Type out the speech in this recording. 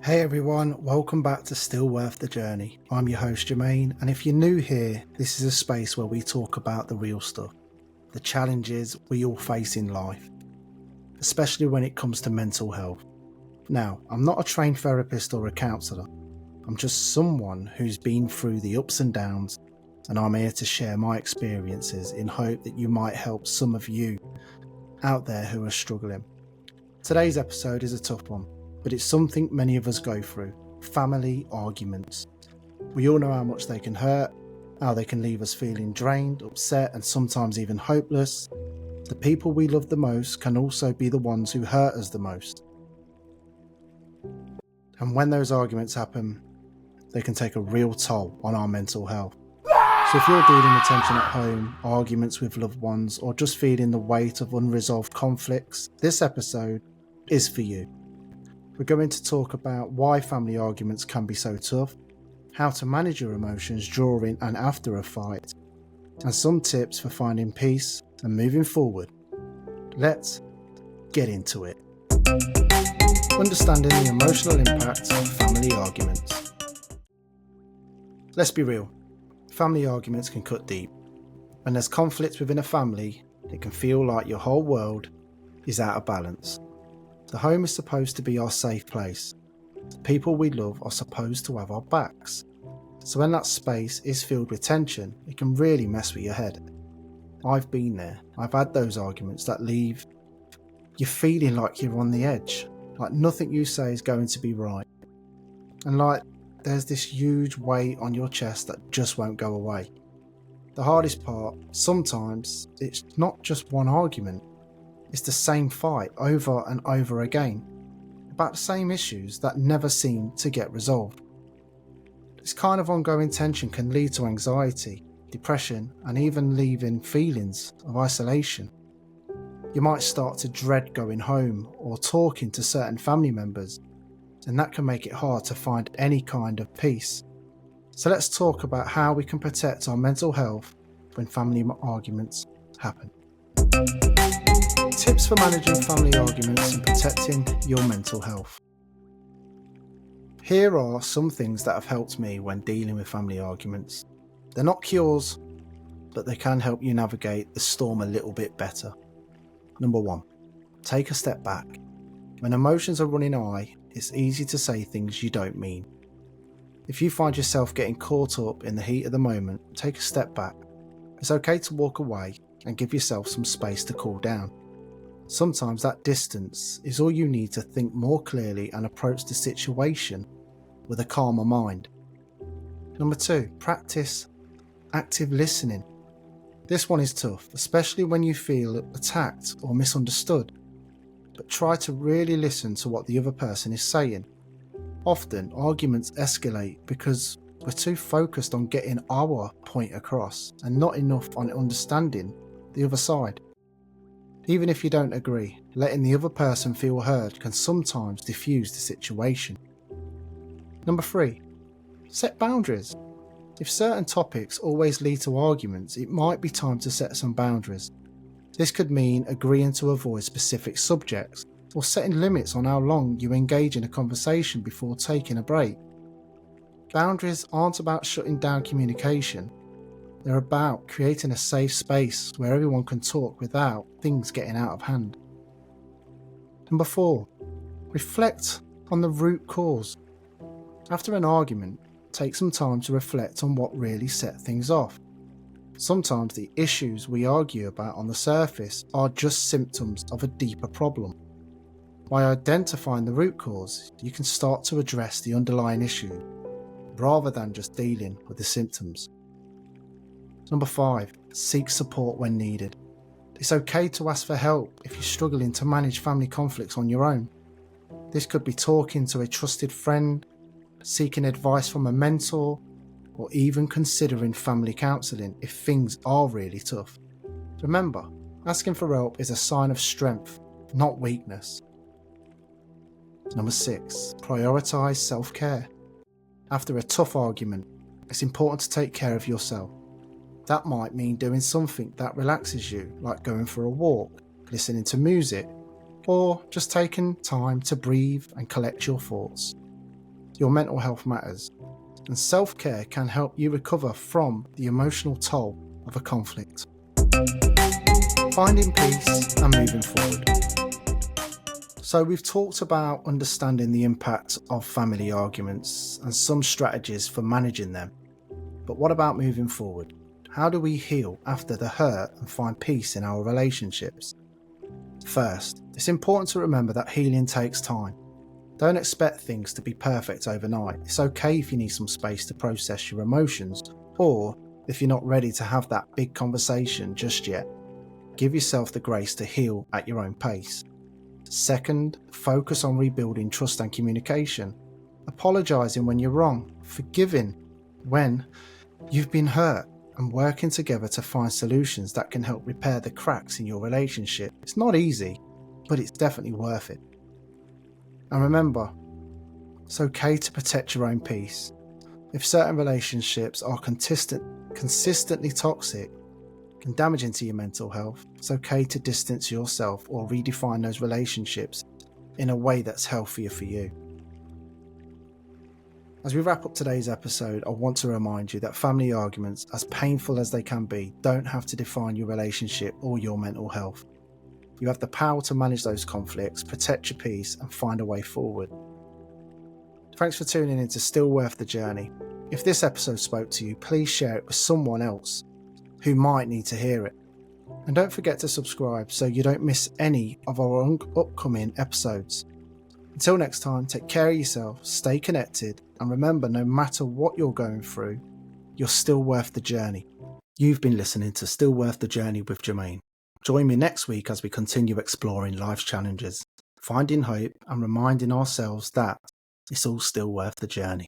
Hey everyone, welcome back to Still Worth the Journey. I'm your host Jermaine, and if you're new here, this is a space where we talk about the real stuff, the challenges we all face in life, especially when it comes to mental health. Now, I'm not a trained therapist or a counsellor, I'm just someone who's been through the ups and downs, and I'm here to share my experiences in hope that you might help some of you out there who are struggling. Today's episode is a tough one, but it's something many of us go through: family arguments. We all know how much they can hurt, how they can leave us feeling drained, upset, and sometimes even hopeless. The people we love the most can also be the ones who hurt us the most. And when those arguments happen, they can take a real toll on our mental health. So if you're dealing with tension at home, arguments with loved ones, or just feeling the weight of unresolved conflicts, this episode is for you. We're going to talk about why family arguments can be so tough, how to manage your emotions during and after a fight, and some tips for finding peace and moving forward. Let's get into it. Understanding the emotional impact of family arguments. Let's be real, family arguments can cut deep. When there's conflict within a family, it can feel like your whole world is out of balance. The home is supposed to be our safe place. The people we love are supposed to have our backs. So when that space is filled with tension, it can really mess with your head. I've been there. I've had those arguments that leave you feeling like you're on the edge, like nothing you say is going to be right. And like there's this huge weight on your chest that just won't go away. The hardest part, sometimes it's not just one argument. It's the same fight over and over again, about the same issues that never seem to get resolved. This kind of ongoing tension can lead to anxiety, depression, and even leaving feelings of isolation. You might start to dread going home or talking to certain family members, and that can make it hard to find any kind of peace. So let's talk about how we can protect our mental health when family arguments happen. Tips for managing family arguments and protecting your mental health. Here are some things that have helped me when dealing with family arguments. They're not cures, but they can help you navigate the storm a little bit better. Number 1, take a step back. When emotions are running high, it's easy to say things you don't mean. If you find yourself getting caught up in the heat of the moment, take a step back. It's okay to walk away and give yourself some space to cool down. Sometimes that distance is all you need to think more clearly and approach the situation with a calmer mind. Number 2, practice active listening. This one is tough, especially when you feel attacked or misunderstood. But try to really listen to what the other person is saying. Often arguments escalate because we're too focused on getting our point across and not enough on understanding the other side. Even if you don't agree, letting the other person feel heard can sometimes diffuse the situation. Number 3, set boundaries. If certain topics always lead to arguments, it might be time to set some boundaries. This could mean agreeing to avoid specific subjects or setting limits on how long you engage in a conversation before taking a break. Boundaries aren't about shutting down communication. They're about creating a safe space where everyone can talk without things getting out of hand. Number 4, reflect on the root cause. After an argument, take some time to reflect on what really set things off. Sometimes the issues we argue about on the surface are just symptoms of a deeper problem. By identifying the root cause, you can start to address the underlying issue, rather than just dealing with the symptoms. Number 5, seek support when needed. It's okay to ask for help if you're struggling to manage family conflicts on your own. This could be talking to a trusted friend, seeking advice from a mentor, or even considering family counselling if things are really tough. Remember, asking for help is a sign of strength, not weakness. Number 6, prioritise self-care. After a tough argument, it's important to take care of yourself. That might mean doing something that relaxes you, like going for a walk, listening to music, or just taking time to breathe and collect your thoughts. Your mental health matters, and self-care can help you recover from the emotional toll of a conflict. Finding peace and moving forward. So we've talked about understanding the impact of family arguments and some strategies for managing them. But what about moving forward? How do we heal after the hurt and find peace in our relationships? First, it's important to remember that healing takes time. Don't expect things to be perfect overnight. It's okay if you need some space to process your emotions, or if you're not ready to have that big conversation just yet. Give yourself the grace to heal at your own pace. Second, focus on rebuilding trust and communication. Apologising when you're wrong, forgiving when you've been hurt, and working together to find solutions that can help repair the cracks in your relationship. It's not easy, but it's definitely worth it. And remember, it's okay to protect your own peace. If certain relationships are consistently toxic and damaging to your mental health, it's okay to distance yourself or redefine those relationships in a way that's healthier for you. As we wrap up today's episode, I want to remind you that family arguments, as painful as they can be, don't have to define your relationship or your mental health. You have the power to manage those conflicts, protect your peace, and find a way forward. Thanks for tuning in to Still Worth the Journey. If this episode spoke to you, please share it with someone else who might need to hear it. And don't forget to subscribe so you don't miss any of our upcoming episodes. Until next time, take care of yourself, stay connected, and remember, no matter what you're going through, you're still worth the journey. You've been listening to Still Worth the Journey with Jermaine. Join me next week as we continue exploring life's challenges, finding hope and reminding ourselves that it's all still worth the journey.